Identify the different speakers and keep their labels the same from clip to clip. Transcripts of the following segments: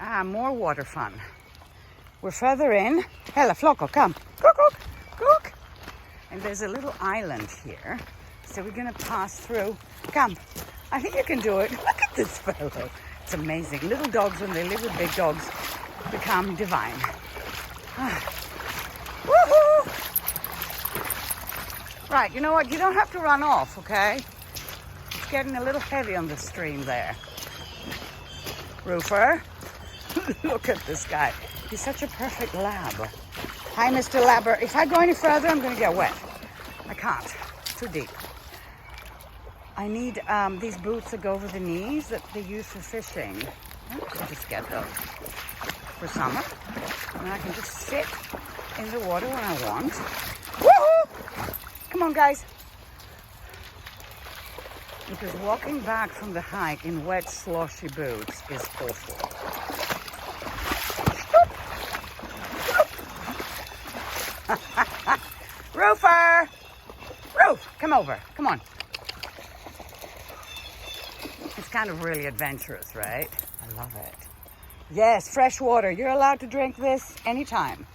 Speaker 1: Ah, more water fun. We're further in. Hella, Flocko, come. Cook, cook, cook. And there's a little island here. So we're going to pass through. Come. I think you can do it. Look at this fellow. It's amazing. Little dogs, when they live with big dogs, become divine. Woohoo! Right, you know what? You don't have to run off, okay? It's getting a little heavy on the stream there. Roofer. Look at this guy. He's such a perfect lab. Hi, Mr. Labber. If I go any further, I'm going to get wet. I can't. It's too deep. I need these boots that go over the knees that they use for fishing. I'll just get those for summer. And I can just sit in the water when I want. Woohoo! Come on, guys. Because walking back from the hike in wet, sloshy boots is awful. Roofer! Roof, come over. Come on. It's kind of really adventurous, right? I love it. Yes, fresh water. You're allowed to drink this anytime.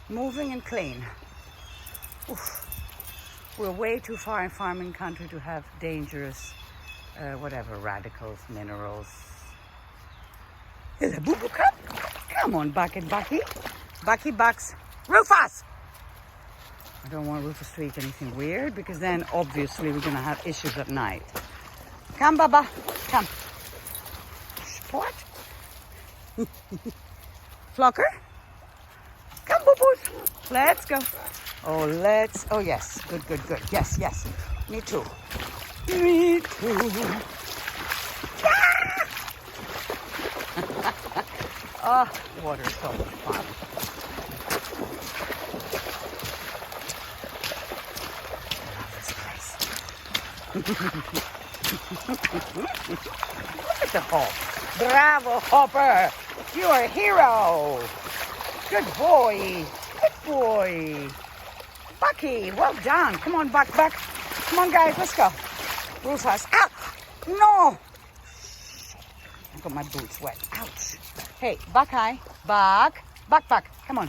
Speaker 1: Moving and clean. Oof. We're way too far in farming country to have dangerous, radicals, minerals. Hello, boo-boo, come on, Bucky. Bucky bucks. Rufus! I don't want Rufus to eat anything weird, because then obviously we're going to have issues at night. Come, Baba. Come. What? Flocker? Come, boo-boos. Let's go. Oh, yes. Good. Yes. Me too. Me too. Ah! Oh, water is so much fun. I love this place. Look at the hop. Bravo, Hopper. You're a hero. Good boy. Good boy. Bucky, well done. Come on, Buck. Come on, guys, let's go. Rufus. Ah! No! I got my boots wet. Ouch. Hey, Buckeye. Buck. Come on.